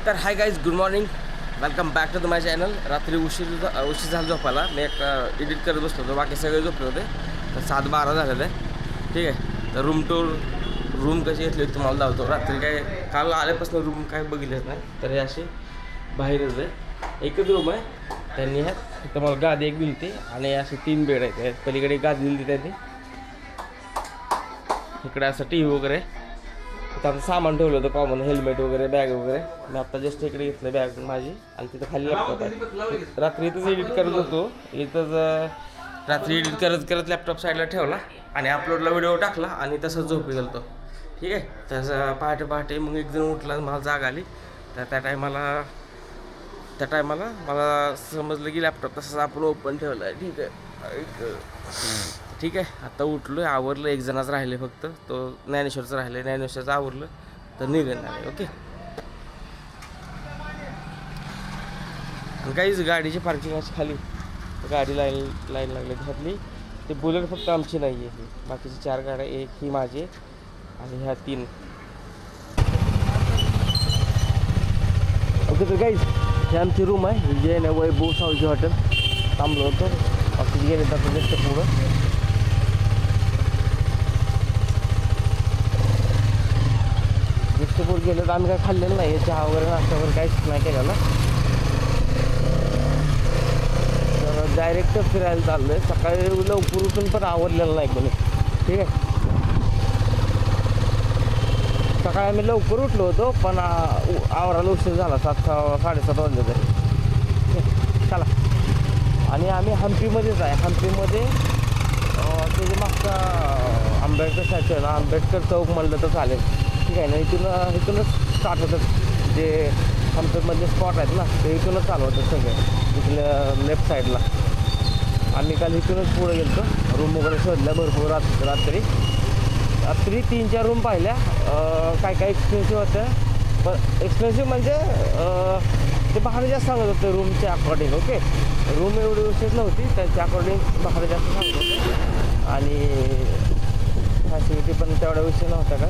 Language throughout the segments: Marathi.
तर hi guys, good morning, welcome back to the my channel. रात्री उशीर झालं झोपायला. मी एक एडिट करत बसलो होतो, बाकी सगळे झोपले होते. तर 7:12 झालेलं आहे. ठीक आहे. तर रूम कशी घेतली तुम्हाला धावतो. रात्री काय काल आल्यापासून रूम काय बघितलेच नाही. तर हे असे बाहेरच आहे, एकच रूम आहे. त्यांनी ह्यात इथं मला गादी एक दिली होती आणि असे 3 बेड आहेत. पलीकडे गादी दिली होती त्यांनी. इकडे असं टी व्ही वगैरे. आता सामान ठेवलं होतं कॉमन, हेल्मेट वगैरे, बॅग वगैरे. मी आता जस्ट इकडे घेतलं बॅग माझी आणि तिथं खाली लॅपटॉप आहे. रात्री इथंच एडिट करत होतो. इथंच रात्री एडिट करत करत लॅपटॉप साईडला ठेवला आणि अपलोडला व्हिडिओ टाकला आणि तसंच झोपी गेलो. ठीक आहे. तसं पहाटे मग एक जण उठला, मला जाग आली. तर त्या टायमाला मला समजलं की लॅपटॉप तसंच आपण ओपन ठेवला आहे. ठीक आहे. आता उठलो आहे, आवरलं. एक जणाच राहिले फक्त, तो ज्ञानेश्वरचं राहिले. ज्ञानेश्वरचं आवरलं तर निघणार आहे. ओके. काहीच गाडीची पार्किंग अशी खाली, गाडी लाईन लागली घातली. ते बुलेट फक्त आमची नाही आहे, बाकीची 4 गाड्या, एक ही माझी आणि ह्या 3. ओके. तर गाईज हे आमची रूम आहे, जे ना वैभव सावजी हॉटेल. थांबलो होतो, ऑफिस गेले तर जस्ट पुढं. पूर गेलं तर आम्ही काय खाल्लेलं नाही, चहा वगैरे नाश्ता वगैरे काहीच नाही केलेला. तर डायरेक्ट फिरायला चाललो आहे. सकाळी लवकर उठून पण आवरलेलं नाही कोणी. ठीक आहे. सकाळी आम्ही लवकर उठलो होतो पण आवरायला उशीर झाला, 7-7:30 वाजले तरी. चला. आणि आम्ही हम्पीमध्येच आहे. हम्पीमध्ये ते जे मागचा आंबेडकर स्टॅच्यू आहे ना, आंबेडकर चौक म्हणलं तर चालेल. ठीक आहे ना. इथूनच स्टार्ट होतं. जे हम्पीमधले स्पॉट आहेत ना, ते इथूनच चालू होतं सगळे, इथल्या लेफ्ट साईडला. आम्ही काल इथूनच पुढे गेलो, रूम वगैरे शोधल्या भरपूर. रात्री 3-4 रूम पाहिल्या. काय एक्सपेन्सिव्ह होतं, पण एक्सपेन्सिव्ह म्हणजे ते भाडं जास्त सांगत होते रूमच्या अकॉर्डिंग. ओके. रूम एवढी उशीर नव्हती, त्याच्या अकॉर्डिंग भाडं जास्त सांगत होते आणि फॅसिलिटी पण तेवढ्या उशीर नव्हत्या का.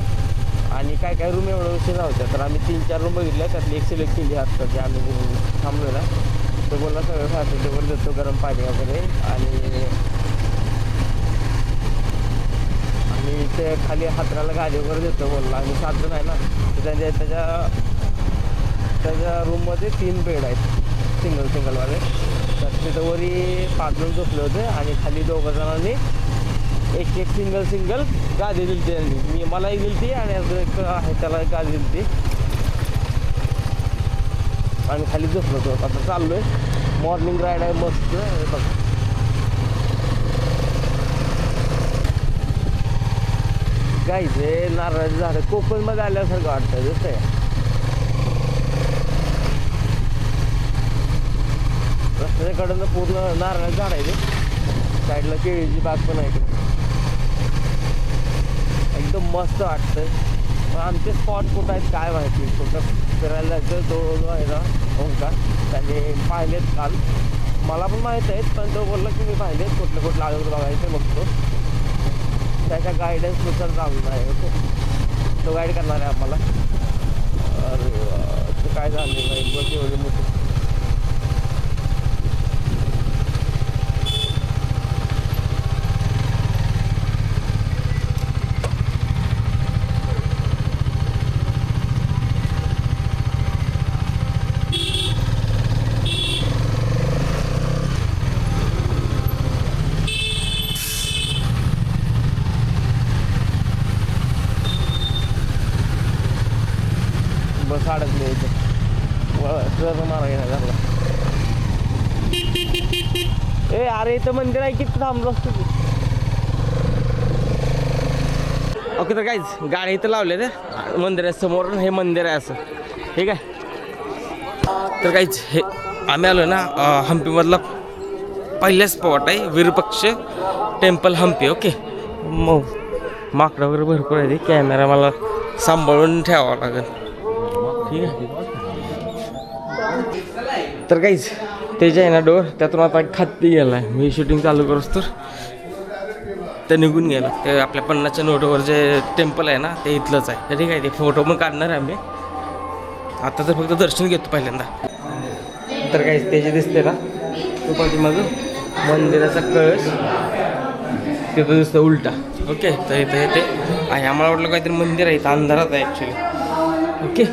आणि काय रूम एवढं उशीर नव्हत्या. तर आम्ही 3-4 रूम बघितल्या, त्यातली एक सिलेक्ट केली आत्ता, जे आम्ही थांबलो ना. तो बोलला सगळं फॅसिलिटी वगैरे देतो, गरम पाणी वगैरे. आणि ते खाली हातराला गाडी वगैरे देतो बोलला. आणि 7 जण आहे ना, त्याच्या रूममध्ये 3 बेड आहेत, सिंगलवाले. तर तिथं वरी 5 जण झोपले होते आणि खाली 2 जणांनी एक सिंगल गादी दिली त्यांनी. मला एक दिली ती आणि एक आहे त्याला एक गादी दिली ती. आणि खाली झोपलो होतो. आता चाललो आहे, मॉर्निंग राईड आहे मस्त. बघा गाईज, हे नारळाचं झाड कोकणमध्ये आल्यासारखं वाटतं. जसं आहे रस्त्याच्याकडनं पूर्ण नारळाचं झाड आहे. ते साईडला केळीची बाग पण आहे. एकदम मस्त वाटतं. पण आमचे स्पॉट कुठं आहेत काय माहिती. कुठं फिरायला जायचं तो आहे ना ओंकार, त्याने पाहिलेत काल. मला पण माहीत आहेत, पण तो बोलला की मी पाहिलेत कुठलं आलं बघायचं. बघतो त्याच्या गायडन्सनुसार चालणार आहे. ओके. तो गाईड करणार आहे आम्हाला. ते काय झालेलं आहे बस एवढी मोठी. बस अडकले इथं मारा घेणार झाला. अरे इथं मंदिर आहे, किती थांबलो असतो तू. ओके. तर काहीच गाडी इथं लावले ते मंदिरासमोर, हे मंदिर आहे असं. ठीक आहे. तर काहीच हे आम्ही आलो ना हम्पीमधला पहिला स्पॉट आहे, विरूपाक्ष टेम्पल हम्पी. ओके. मग माकडं वगैरे भरपूर आहे. कॅमेरा मला सांभाळून ठेवावा लागेल. ठीक आहे. तर काहीच ते जे आहे ना डोर, त्यातून आता खाती गेला आहे. मी शूटिंग चालू करूच तर ते निघून गेलं. ते आपल्या 50च्या नोटवर जे टेम्पल आहे ना, ते इथलंच आहे. ठीक आहे. ते फोटो पण काढणार आहे आम्ही. आता तर फक्त दर्शन घेतो पहिल्यांदा. तर काही त्याचे दिसते ना तो पाठीमागं मंदिराचा कळस तिथं दिसतं उलटा. ओके, तर इथं येते आणि आम्हाला वाटलं काहीतरी मंदिर आहे, इथं अंधारात आहे ॲक्च्युली. ओके,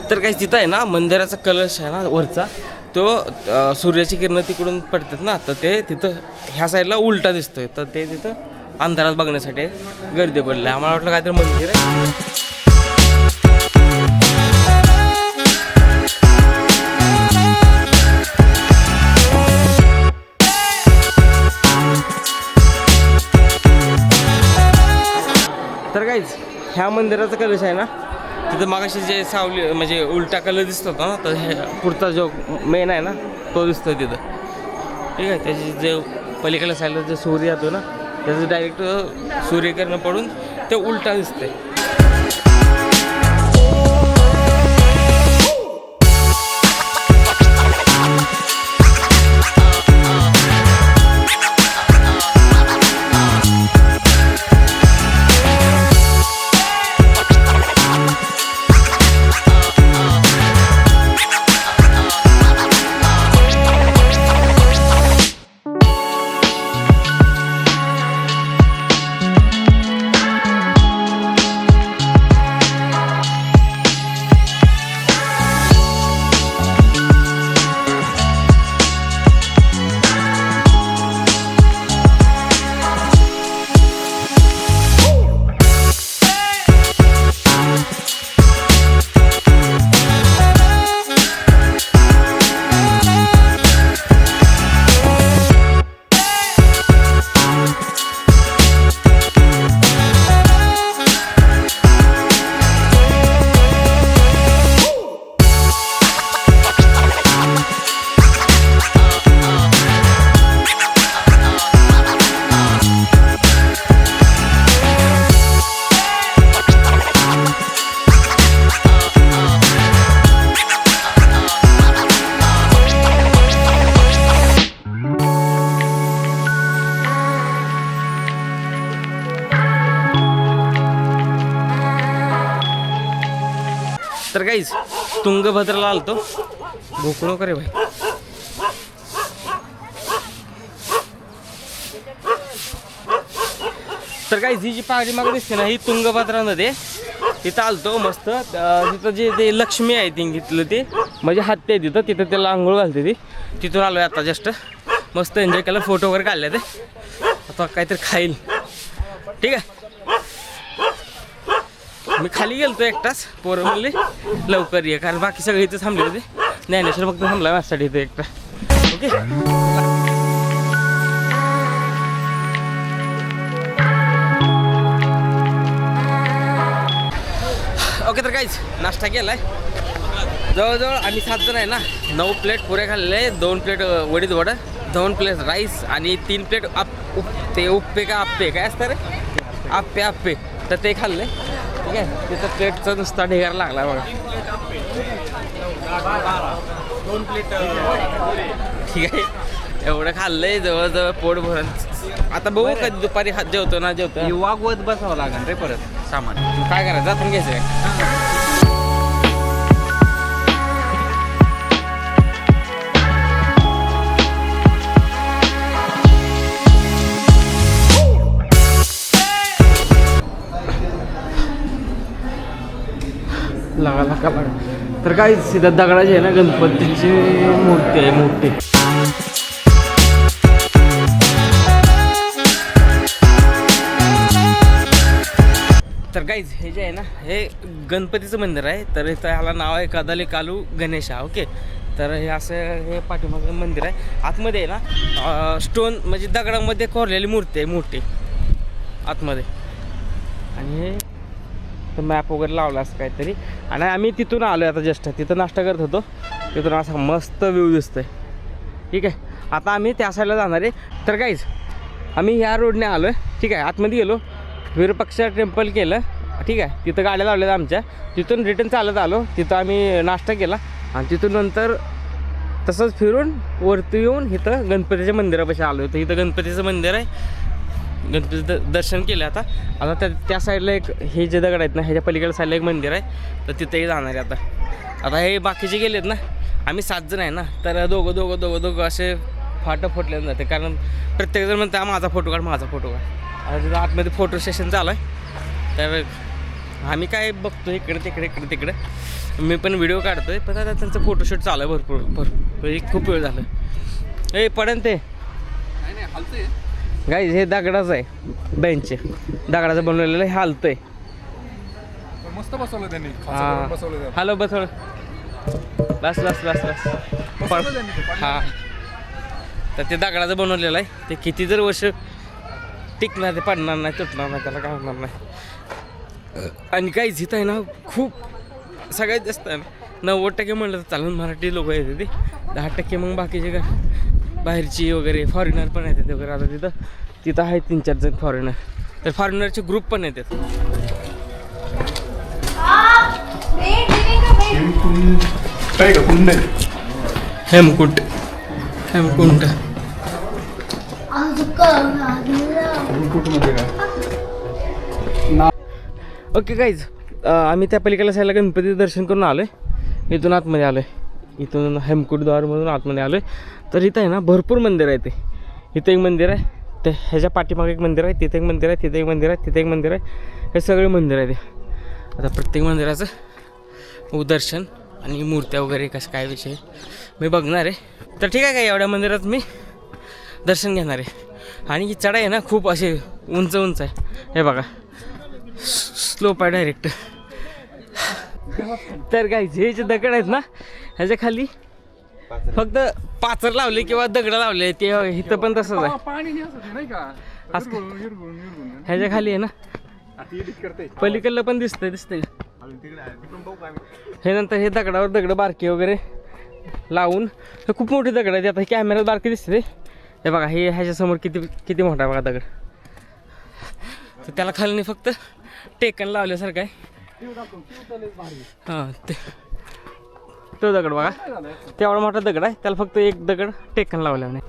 तर काही तिथं आहे ना मंदिराचा कलश आहे ना वरचा, तो सूर्याची किरणं तिकडून पडतात ना, तर ते तिथं ह्या साईडला उलटा दिसतोय. तर ते तिथं अंधारात बघण्यासाठी गर्दी पडली. आम्हाला वाटलं काहीतरी मंदिर आहे. तर काहीच ह्या मंदिराचा कलश आहे ना, तिथं मागाशी जे सावली म्हणजे उलटा कलर दिसत होता ना, तर हे पुढचा जो मेन आहे ना तो दिसतोय तिथं. ठीक आहे, त्याची जे पलीकडल्या साईडला जे सूर्य येतो ना, त्याचं डायरेक्ट सूर्यकिरण पडून ते उलटा दिसतंय. तर काहीच तुंगभद्राला आलतो. भूक नको रे भाई. तर काही ही जी पहाडी मागे दिसते ना, ही तुंगभद्रा नदी आहे. तिथं आलतो मस्त. तिथं जे ते लक्ष्मी आहे ती घेतलं ते म्हणजे हत्ती आहे तिथं, तिथं त्याला आंघोळ घालते ती. तिथून आलो आहे आता जस्ट. मस्त एन्जॉय केला, फोटो वगैरे काढले ते. आता काहीतरी खाईल. ठीक आहे, मी खाली गेलतो एकटाच. पोरं म्हणले लवकर ये, कारण बाकी सगळे इथं थांबले होते. ज्ञानेश्वर फक्त थांबला माझ्यासाठी इथं एकटा. Okay, okay. तर काहीच नाश्ता केलाय. जवळजवळ आम्ही 7 जण आहे ना. 9 प्लेट पुऱ्या खाल्ले, 2 प्लेट वडीत वडं, 2 प्लेट राईस आणि 3 प्लेट ते उप्पे का आप्पे काय असतं रे, आप्पे तर ते खाल्ले. ठीक आहे, तिथं प्लेटचा नुसता ढेगार लागला बघा. 2 प्लेट. ठीक आहे, एवढं खाल्लंय जवळजवळ पोट भरून. आता बघू कधी दुपारी जेवतो ना जेवतो वागवत बसावं लागेल रे परत सामान. काय करायचं, आपण घ्यायचं. लागा. तर काय सीधा दगडाची आहे ना गणपतीची मूर्ती आहे मोठी. तर गाईज हे जे आहे ना, हे गणपतीचं मंदिर आहे. तर इथं ह्याला नाव आहे कदाली कालू गणेशा. ओके, तर हे असं हे पाठीमागं मंदिर आहे. आतमध्ये आहे ना स्टोन म्हणजे दगडामध्ये कोरलेली मूर्ती आहे मोठी आतमध्ये. आणि हे तर मॅप वगैरे लावला असं काहीतरी. आणि आम्ही तिथून आलो आहे आता जस्ट. तिथं नाश्ता करत होतो, तिथून असा मस्त व्ह्यू दिसतोय. ठीक आहे, आता आम्ही त्या साईडला जाणार आहे. तर काहीच आम्ही ह्या रोडने आलो आहे. ठीक आहे, आतमध्ये गेलो, विरूपाक्ष टेम्पल केलं. ठीक आहे, तिथं गाड्या लावल्या आमच्या. तिथून रिटर्न चालत आलो. तिथं आम्ही नाश्ता केला आणि तिथून नंतर तसंच फिरून वरती येऊन इथं गणपतीच्या मंदिरापाशी आलो. तर इथं गणपतीचं मंदिर आहे. गणपतीचं दर्शन केलं. आता त्या साईडला एक हे जे दगड आहेत ना, ह्याच्या पलीकडल्या साईडला एक मंदिर आहे, तर तिथेही जाणार आहे. आता हे बाकीचे गेलेत ना, आम्ही 7 जण आहे ना, तर दोघं असे फाटं फुटले जाते. कारण प्रत्येकजण म्हणतं माझा फोटो काढ. आता तिथं आतमध्ये फोटो सेशन चालू आहे. तर आम्ही काय बघतो इकडे तिकडे. मी पण व्हिडिओ काढतोय, पण आता त्यांचं फोटोशूट चालू आहे भरपूर खूप वेळ झालं. पडन ते गाईज, हे दगडाचं आहे, बेंच दगडाचं बनवलेलं, हे हालतंय. मस्त बसवलं त्यांनी. हॅलो बसवलं. बस हां. तर ते दगडाचं बनवलेलं आहे. ते किती जर वर्ष टिकणार, ते पडणार नाही, तुटणार नाही, त्याला काय होणार नाही. आणि काही जिथं आहे ना, खूप सगळ्यात जास्त आहे ना, 90% म्हणलं तर चालून मराठी लोक येते ते, 10% मग बाकीचे काय बाहेरची वगैरे फॉरेनर पण येतात वगैरे. आता तिथं आहे 3-4 जण फॉरेनर, तर फॉरेनरचे ग्रुप पण येतात. हेमकुंड ओके गाईज, आम्ही त्या पलीकडल्या साईडला गणपतीचं दर्शन करून आलो आहे. इथून आतमध्ये आलो आहे, इथून हेमकुंडद्वारमधून आतमध्ये आलो आहे. तर इथं आहे ना भरपूर मंदिर आहे. इथं एक मंदिर आहे, ते ह्याच्या पाठीमागे एक मंदिर आहे, तिथे एक मंदिर आहे, तिथे एक मंदिर आहे, तिथे एक मंदिर आहे. हे सगळे मंदिर आहे. आता प्रत्येक मंदिराचं दर्शन आणि मूर्त्या वगैरे कसं काय विषय मी बघणार आहे. तर ठीक आहे, काय एवढ्या मंदिरात मी दर्शन घेणार आहे. आणि ही चढाई आहे ना, खूप असे उंच आहे. हे बघा, स्लोप आहे डायरेक्ट. तर काय हे जे दगड आहेत ना, ह्याच्या खाली फक्त पाचर लावले किंवा दगड लावले, ते इथं पण तसंच आहे. ह्याच्या खाली आहे ना, पलीकडलं पण दिसतंय. हे नंतर हे दगडावर दगड बारके वगैरे लावून, हे खूप मोठे दगड आहेत. आता कॅमेऱ्यात बारके दिसते. हे बघा, हे ह्याच्यासमोर किती मोठा आहे बघा दगड. तर त्याला खाली फक्त टेकन लावल्यासारखं आहे. हां, तो दगड बघा, तेवढा मोठा दगड आहे, त्याला फक्त एक दगड टेकन लावला नाही.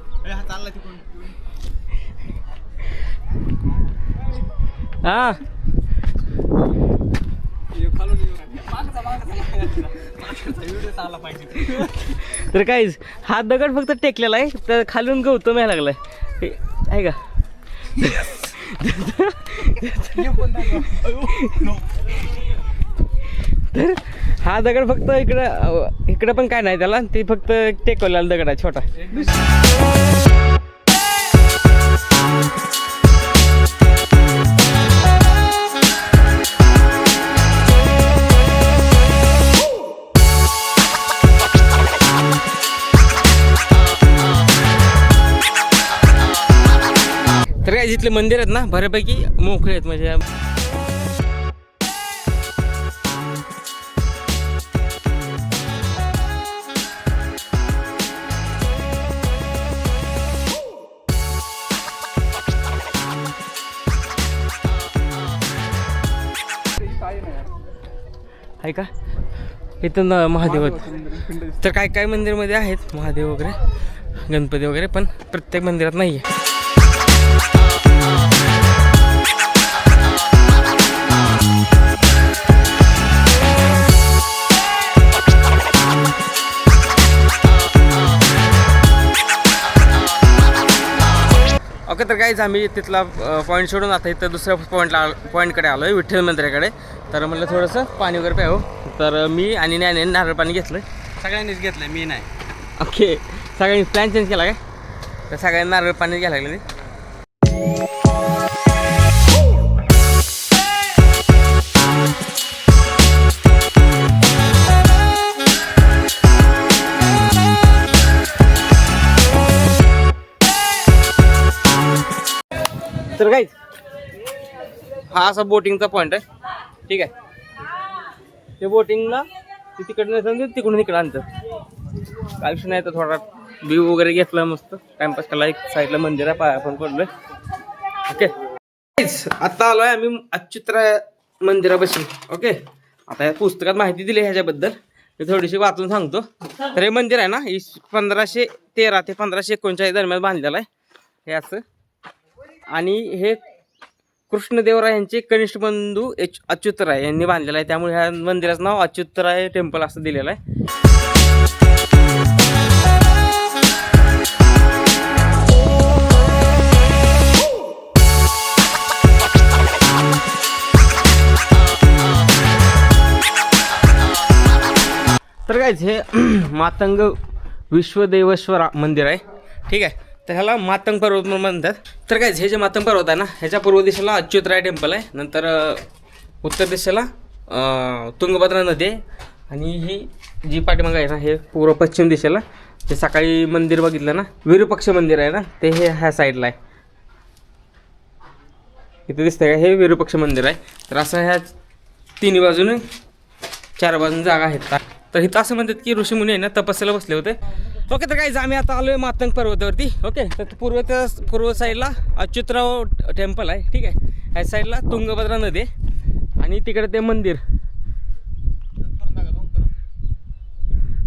हां, तर काहीच हा दगड फक्त टेकलेला आहे, तर खालून गौतम यायला लागलाय आहे का. तर हा दगड फक्त इकडं पण काय नाही त्याला, ते फक्त टेकवलेला दगड आहे छोटा. तर काय जिथले मंदिर आहेत ना, बऱ्यापैकी मोकळे आहेत. म्हणजे आहे का इथं महादेव आहेत. तर काय मंदिरमध्ये आहेत महादेव वगैरे, गणपती वगैरे, पण प्रत्येक मंदिरात नाही आहे. ओके, तर काहीच आम्ही तिथला पॉईंट सोडून आता इथं दुसऱ्या पॉईंटकडे आलो आहे, विठ्ठल मंदिराकडे. तर म्हणलं थोडंसं पाणी वगैरे प्यावं. तर मी आणि न्याने नारळ पाणी घेतलं. सगळ्यांनीच घेतलं, मी नाही. ओके, सगळ्यांनी प्लॅन चेंज केला काय, तर सगळ्यांनी नारळ पाणी घ्यायला लागले. तर काय हा असा बोटिंगचा पॉईंट आहे. ठीक आहे, ते बोटिंगला तिकडनं येतं, तिकडून इकडं आणतं. काय विषय नाही. तर थोडा व्ह्यू वगैरे घेतला, मस्त टाइमपास केला. एक साईडला मंदिर आहे, पाया पण पडलोय. ओके, आता आलोय आम्ही अच्युतराय मंदिरापाशी. ओके, आता या पुस्तकात माहिती दिली ह्याच्याबद्दल, मी थोडीशी वाचून सांगतो. तर हे मंदिर आहे ना, 1513 ते 1539 दरम्यान बांधलेलं आहे. हे असं आणि हे कृष्णदेवराय यांचे कनिष्ठ बंधू अच्युतराय यांनी बांधलेलं आहे, त्यामुळे ह्या मंदिराचं नाव अच्युतराय टेम्पल असं दिलेलं आहे. तर गाईज हे मातंग विश्वदेवेश्वर मंदिर आहे, ठीक आहे. तर ह्याला मातंग पर्वत म्हणून म्हणतात. तर गाईज हे जे मातंग पर्वत आहे ना, ह्याच्या पूर्व दिशेला अच्युतराय टेम्पल आहे, नंतर उत्तर दिशेला तुंगभद्रा नदी आहे, आणि ही जी पाठीमागं आहे ना, हे पूर्व पश्चिम दिशेला जे सकाळी मंदिर बघितलं ना, विरूपक्ष मंदिर आहे ना, ते हे ह्या साईडला आहे. इथे दिसतंय का, हे विरूपक्ष मंदिर आहे. तर असं ह्या तिन्ही बाजूने 4 बाजूने जागा आहेत. तर इथं असं म्हणतात की ऋषीमुनी आहे ना तपस्याला बसले होते. ओके, तर गाईज आम्ही आता आलो आहे मातंग पर्वतावरती. ओके, तर पूर्व साईडला अच्युतराव टेम्पल आहे, ठीक आहे. ह्या साईडला तुंगभद्रा नदी आहे, आणि तिकडे ते मंदिर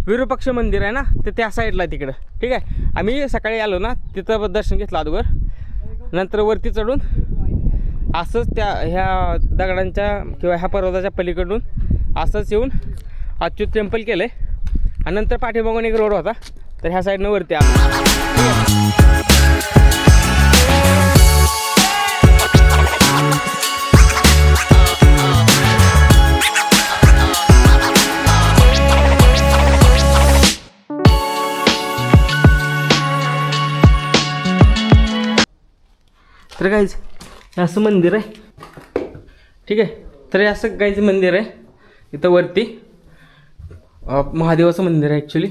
विरूपक्ष मंदिर आहे ना, ते त्या साईडला आहे तिकडं, ठीक आहे. आम्ही सकाळी आलो ना, तिथं दर्शन घेतलं अगोदर, नंतर वरती चढून असंच त्या ह्या दगडांच्या किंवा ह्या पर्वताच्या पलीकडून असंच येऊन अच्युत टेम्पल केलं आहे, आणि नंतर पाठीमागून एक रोड होता, तर ह्या साईडनं वरती आलो. तर गाईज हे असं मंदिर आहे, ठीक आहे. तर हे असं गाईज मंदिर आहे. इथं वरती महादेवाचं मंदिर आहे ॲक्च्युली,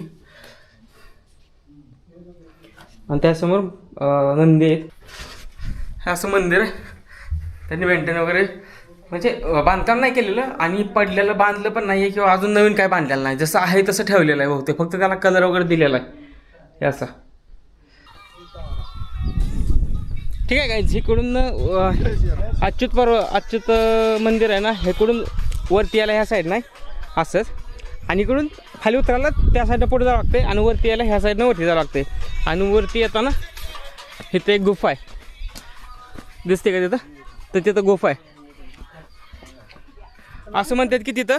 आणि त्यासमोर नंदी आहेत. हे असं मंदिर आहे. त्यांनी मेंटेन वगैरे म्हणजे बांधकाम नाही केलेलं, आणि पडलेलं बांधलं पण नाही आहे, किंवा अजून नवीन काय बांधलेलं नाही, जसं आहे तसं ठेवलेलं आहे बहुतेक, फक्त त्याला कलर वगैरे दिलेला आहे हे असं, ठीक आहे. गाईज इकडून अच्युत मंदिर आहे ना, हेकडून वरती यायला ह्या साईड नाही असंच, आणि इकडून खाली उतरायला त्या साईडनं पुढे जावं लागते, आणि वरती यायला ह्या साईडनं वरती जावं लागते. आणि वरती येताना इथं एक गुफा आहे, दिसते का तिथं, तर तिथं गुफा आहे. असं म्हणतात की तिथं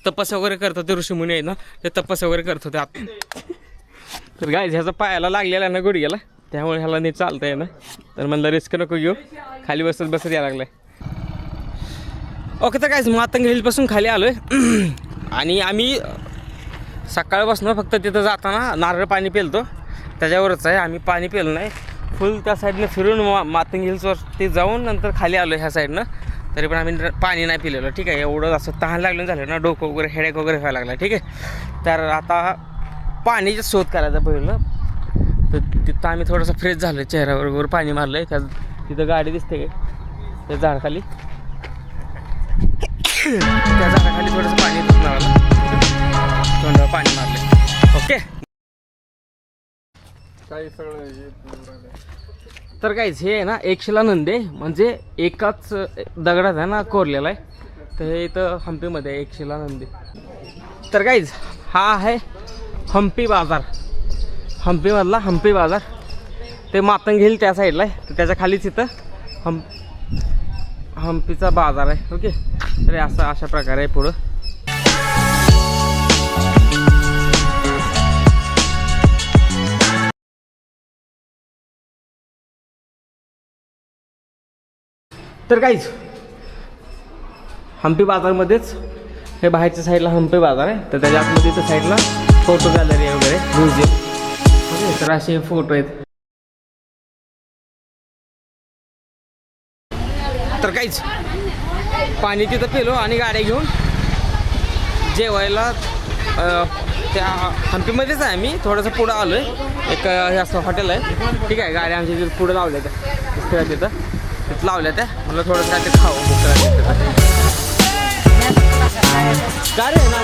तपस्या वगैरे करतात ते ऋषीमुनी आहे ना, ते तपस्या वगैरे करत होते आत. तर गाईज ह्याचा पायाला लागलेला ना गुडघ्याला, त्यामुळे ह्याला नीट चालता येईना, तर म्हणलं रिस्क नको घेऊ, खाली बसत यायला लागलं आहे. ओके, तर गाईज मातंग हिलपासून खाली आलो आहे, आणि आम्ही सकाळपासून फक्त तिथं जाताना नारळ पाणी पिलतो, त्याच्यावरच आहे. आम्ही पाणी पिलं नाही, फुल त्या साईडनं फिरून मातंग हिल्सवरती जाऊन नंतर खाली आलो ह्या साईडनं, तरी पण आम्ही पाणी नाही पिलेलं, ठीक आहे. एवढं असं तहान लागलं झालं ना, डोकं वगैरे हेडेक वगैरे व्हायला लागला, ठीक आहे. तर आता पाणीचा शोध करायचा पहिलं, तर तिथं आम्ही थोडंसं फ्रेश झालं, चेहऱ्यावर वगैरे पाणी मारलं आहे. तिथं गाडी दिसते का त्या झाडाखाली, त्या झाडाखाली थोडंसं पाणी मारलं, तोंडावर पाणी मारलं. ओके, काही सगळं. तर गाईज हे आहे ना एकशिला नंदी, म्हणजे एकाच दगडात आहे ना कोरलेला आहे. तर हे इथं हम्पीमध्ये आहे एकशिला नंदी. तर गाईज हा आहे हम्पी बाजार, हम्पीमधला हम्पी बाजार. ते मातंग हिल त्या साईडला आहे, तर त्याच्या खालीच इथं हम्पीचा बाजार आहे. ओके, तर असं अशा प्रकारे आहे पुढं. तर काहीच हम्पी बाजारमध्येच हे बाहेरच्या साईडला हम्पी बाजार आहे, तर त्याच्या आतमध्ये त्या साईडला फोटो गॅलरी वगैरे म्युझियम. ओके, तर असे फोटो आहेत. तर काहीच पाणी तिथं पिलो आणि गाड्या घेऊन जेवायला त्या हम्पीमध्येच आहे. मी थोडंसं पुढं आलो आहे, एक हे असं हॉटेल आहे, ठीक आहे. गाड्या आमच्या तिथं पुढं लावल्या त्या तिथं लावल्या त्या, मला थोडंसं काय ते खावं बुक करायचं. गाडी आहे ना.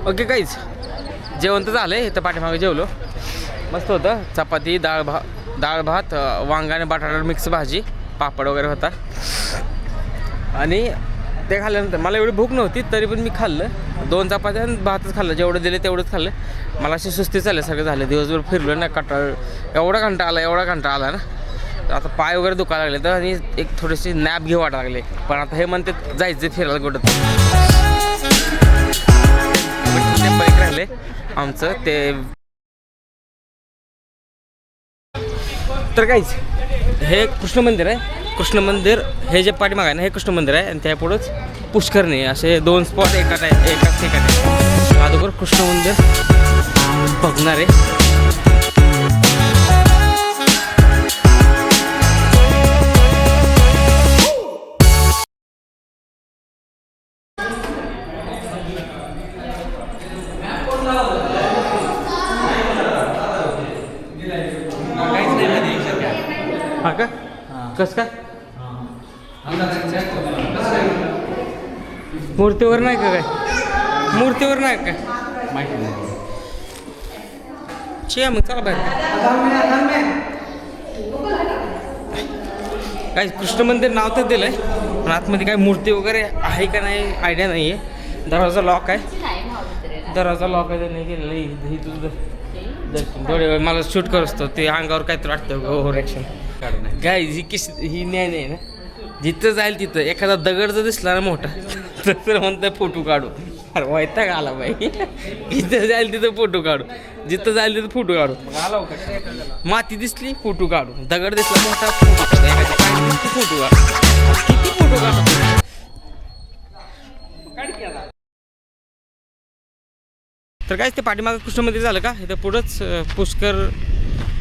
ओके काहीच जेवण तर झालं आहे, इथं पाठीमागे जेवलो, मस्त होतं. चपाती, डाळ भात, वांगा आणि बटाटा मिक्स भाजी, पापड वगैरे होता. आणि ते खाल्ल्यानंतर मला एवढी भूक नव्हती तरी पण मी खाल्लं 2 चपात्या आणि भातच खाल्लं. जेवढं दिले तेवढंच खाल्लं. मला अशी सुस्ती चालल्यासारखं झालं. दिवसभर फिरलो ना, एवढा कंटाळा आला ना. आता पाय वगैरे दुखायला लागले तर आणि एक थोडीशी नॅप घेऊ वाटायला लागले. पण आता हे म्हणते जायचं फिरायला कुठं टेम्पल एक राहिले आमचं ते. तर काहीच हे कृष्ण मंदिर आहे. कृष्ण मंदिर हे जे पाठीमागे आहे ना, हे कृष्ण मंदिर आहे आणि त्यापुढंच पुष्करणी असे 2 स्पॉट एकाच ठिकाणी. अगोदर कृष्ण मंदिर बघणार आहे. हा का? कसं काय? मूर्तीवर नाही का काय? मूर्तीवर नाही काय माहिती नाही. मग चला बाहेर. काय कृष्ण मंदिर नाव तर दिलंय पण आतमध्ये काय मूर्ती वगैरे आहे का नाही आयडिया नाही आहे. दरवाजा लॉक आहे. नाही केलेलं. ही तुझं थोडे मला शूट करत असतो ते अंगावर काहीतरी वाटतं ओव्हर ॲक्शन. काय ही न्याय नाही ना. जिथं जाईल तिथं एखादा दगड जर दिसला ना मोठा तर म्हणतं फोटो काढू. अरे वैताग आला बाई. जिथं जाईल तिथं फोटो काढू. जिथं जाईल तिथं फोटो काढू. माती दिसली फोटो काढू. दगड दिसला मोठा फोटो काढू. एखादी फोटो काढू. किती फोटो काढू. तर काय ते पाठीमागं कृष्ण मंदिर झालं का इथं पुढंच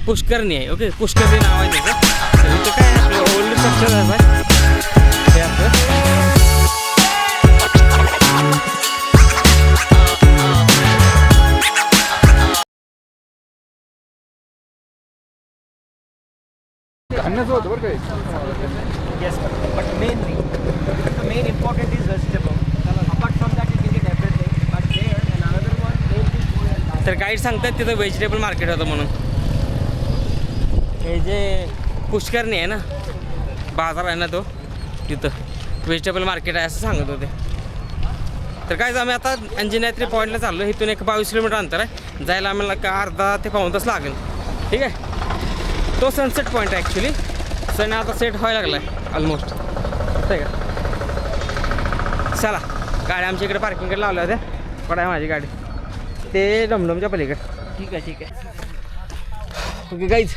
पुष्करणी आहे. ओके, पुष्करणी नाव आहे त्याचं. तर इथं काय आपलं ओल्ड स्ट्रक्चर आहे बाय हे आपलं. अन्नाचं होतं बरं काय. Yes, but main important is vegetable. Apart from that, you can get everything. But there, and another one, main तर गाईड सांगतात तिथं व्हेजिटेबल मार्केट होतं म्हणून. हे जे पुष्करणी आहे ना, बाजार आहे ना तो, तिथं व्हेजिटेबल मार्केट आहे असं सांगत होते. तर काय आम्ही आता अंजनाद्री पॉईंटला चाललो. इथून एक 22 किलोमीटर अंतर आहे. जायला आम्हाला का अर्धा ते पाऊण तास लागेल. ठीक आहे. तो सनसेट पॉईंट आहे ॲक्च्युली. सन आता सेट व्हायला लागला आहे ऑलमोस्ट. ठीक आहे. चला, गाड्या आमच्या इकडे पार्किंगकडे लावल्या होत्या. पण आहे माझी गाडी ते डमडमच्या पलीकडे. ठीक आहे. ओके गाईज,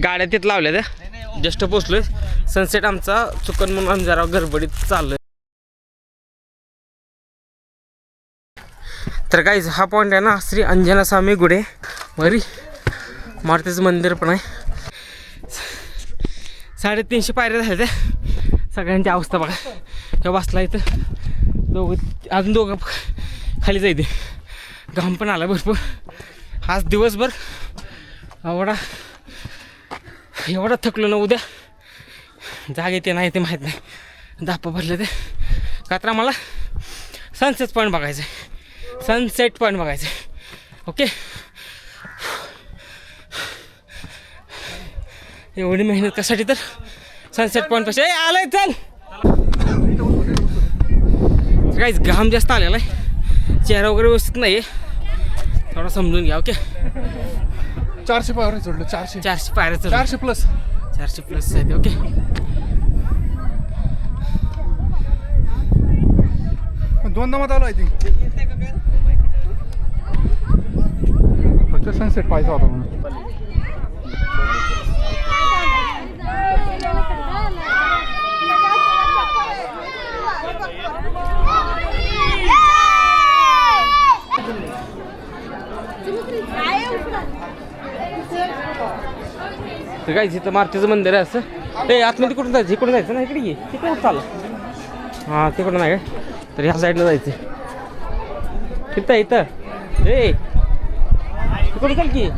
गाड्या तिथं लावल्या त्या. जस्ट पोचलो आहे. सनसेट आमचा चुकन म्हणून आम्ही जरा गडबडीत चाललो आहे. तर गाईज हा पॉईंट आहे ना श्री अंजना स्वामी गुडे वरी मारुतीचं मंदिर पण आहे. 350 पायऱ्या झाल्या त्या. सगळ्यांची अवस्था बघा. तेव्हा बसला इथं अजून दोघं खाली जायते. घाम पण आला भरपूर. आज दिवसभर एवढा थकलो ना. उद्या जाग येते नाही ते माहीत नाही. धापा भरले ते का तर आम्हाला सनसेट पॉईंट बघायचं आहे. सनसेट पॉईंट बघायचं आहे. ओके, एवढी मेहनत कशासाठी तर सनसेट पॉईंट पाशी आलाय. चल काहीच घाम जास्त आलेला आहे. चेहरा वगैरे व्यवस्थित नाही आहे. थोडा समजून घ्या. ओके, 400 पायऱ्या चढलो. 400 पायऱ्या चढलो. 400 प्लस 400 प्लस आहे. ओके, दोनदा मत आलो. आय थिंक फक्त सनसेट पाहायचा होता म्हणून. तर काय तिथं मारुतीचं मंदिर आहे असं. ते आतमध्ये कुठून जायचं? इकडून जायचं ना. इकडे ये. तिकडे चाललं. हां, तिकडून नाही काय तर ह्या साईडला जायचं. इथं रे इकडे चल की.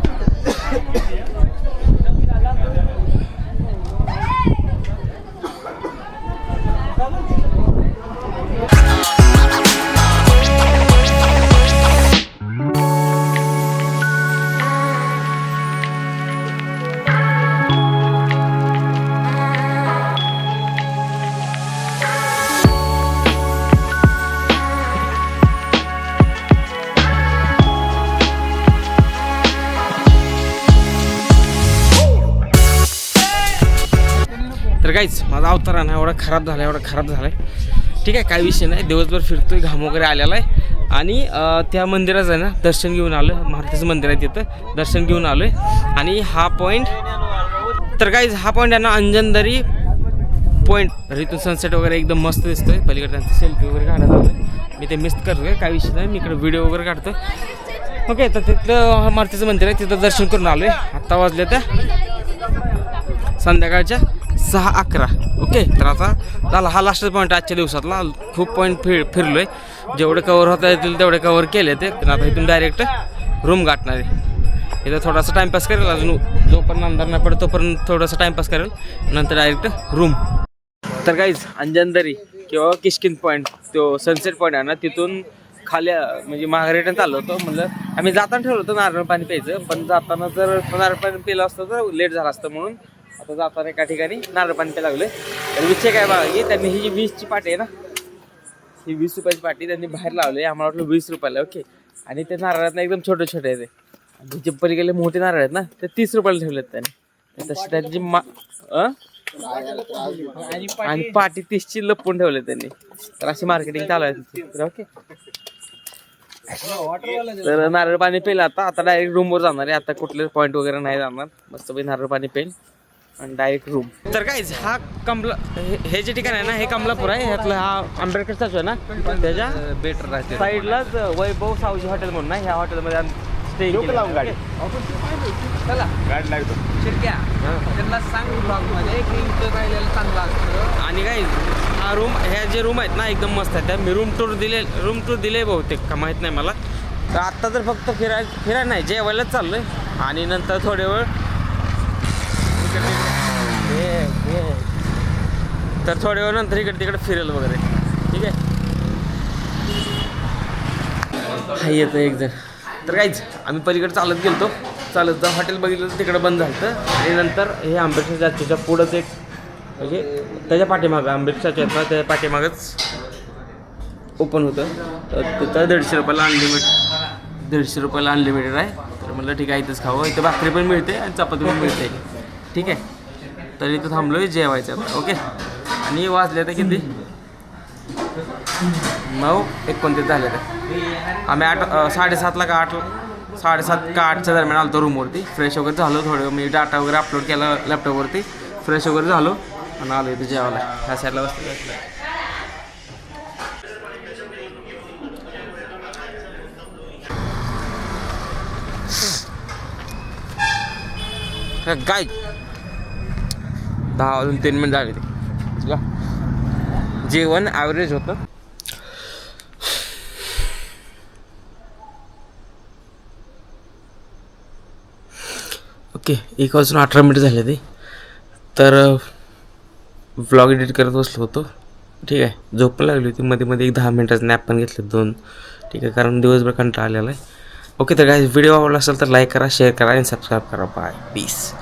तर काहीच माझा अवतार आहे ना एवढा खराब झाला आहे. ठीक आहे, काही विषय नाही. दिवसभर फिरतोय, घाम वगैरे आलेला आहे. आणि त्या मंदिराचं आहे ना दर्शन घेऊन आलो. मारुतीचं मंदिर आहे तिथं, दर्शन घेऊन आलो आहे. आणि हा पॉईंट, तर काहीच हा पॉईंट आहे ना अंजनदरी पॉईंट. तर इथून सनसेट वगैरे एकदम मस्त दिसतोय. पलीकडे त्यांचं सेल्फी वगैरे काढत आलो मी, ते मिस करतोय, काही विषय नाही. मी इकडे व्हिडिओ वगैरे काढतोय. ओके, तर तिथलं मारुतीचं मंदिर आहे, तिथं दर्शन करून आलो आहे. आत्ता वाजले त्या संध्याकाळच्या 6:11. ओके, तर आता झाला हा लास्ट पॉईंट आजच्या दिवसातला. खूप पॉईंट फिरलो आहे, जेवढे कवर होता येतील तेवढे कवर केले ते. तर आता इथून डायरेक्ट रूम गाठणार आहे. इथं थोडासा टाईमपास करेल, अजून जोपर्यंत अंधार नाही पडतो तोपर्यंत थोडासा टाईमपास करेल, नंतर डायरेक्ट रूम. तर काहीच अंजनदरी किंवा किष्किंध पॉईंट, तो सनसेट पॉईंट आहे ना, तिथून खाली म्हणजे माघारी रिटर्न चाललो होतो. म्हणलं आम्ही जाताना ठेवलं होतं नारळ पाणी प्यायचं, पण जाताना जर नारळ पाणी पिलं असतं तर लेट झालं असतं, म्हणून आता जाताना एका ठिकाणी नारळ पाणी प्यायला लागले. तर विषय काय बघा की त्यांनी ही जी 20ची पाटी आहे ना, ही 20 रुपयाची पाटी त्यांनी बाहेर लावली. आम्हाला वाटलं 20 रुपयाला. ओके, आणि ते नारळात ना एकदम छोटे छोटे आहेत, आणि जे पलीकडे मोठे नारळ आहेत ना ते 30 रुपयाला ठेवलेत त्यांनी. तशी त्यांची आणि पाटी 30ची लपवून ठेवले त्यांनी. तर अशी मार्केटिंग चालू आहे तिथे. ओके, तर नारळ पाणी पेल. आता डायरेक्ट रूमवर जाणार आहे. आता कुठले पॉईंट वगैरे नाही जाणार, मस्त नारळ पाणी पेल आणि डायरेक्ट रूम. तर काहीच हा हे जे ठिकाण आहे ना, हे कमलापूर आहे. ह्यातलं हा आंबेडकर स्टॅच्यू आहे ना, त्याच्या बेटर राहते साईडलाच वैभव सावजी हॉटेल म्हणून आहे. ह्या हॉटेलमध्ये स्टे केलं. चला गाडी लागतो शिरक्या, त्यांना सांग ब्लॉगमध्ये की इथं राहिलेलं चांगलं असतं. आणि काही हा रूम, ह्या जे रूम आहेत ना एकदम मस्त आहेत. त्या मी रूम टूर दिले बहुतेक, का माहीत नाही मला. तर आत्ता तर फक्त फिरायला नाही, जेवायलाच चाललो आहे. आणि नंतर थोडे वेळ तर थोड्या वेळ नंतर इकडे तिकडे फिरेल वगैरे. ठीक आहे, हा येतं एक जण. तर काहीच आम्ही पलीकडे चालत गेलतो, चालत हॉटेल बघितलं तर तिकडं बंद झालं. आणि नंतर हे आंबेडकर स्टॅच्यूच्या पुढंच एक, म्हणजे त्याच्या पाठीमागं आंबेडकर स्टॅच्यू आहेत ना, त्याच्या पाठीमागंच ओपन होतं. तर तिथं 150 रुपयाला अनलिमिटेड आहे. तर म्हटलं ठीक आहे, इथंच खावं. इथं भाकरी पण मिळते आणि चपाती पण मिळते. ठीक आहे, तर इथं थांबलो आहे जेवायचं आता. ओके, आणि वाजले तर किती 9:29 झाले. तर आम्ही 7:30 का 8च्या दरम्यान आलो रूमवरती. फ्रेश वगैरे झालो, थोडं मी डाटा वगैरे अपलोड केला लॅपटॉपवरती, फ्रेश वगैरे झालो आणि आलो इथं जेवायला. ह्या साईडला बसलं. काय 10 वाजून 3 मिनिट झाले. ते जेवण ॲव्हरेज होतं. ओके, 1 वाजून 18 मिनिट झाले ते. तर व्लॉग एडिट करत बसलो होतो. ठीक आहे, झोप पण लागली होती. मध्ये एक 10 मिनिटाचं नॅप पण घेतले 2. ठीक आहे, कारण दिवसभर कंटाळा आलेला आहे. ओके, तर काय व्हिडिओ आवडला असेल तर लाईक करा, शेअर करा आणि सबस्क्राईब करा. Bye, piece.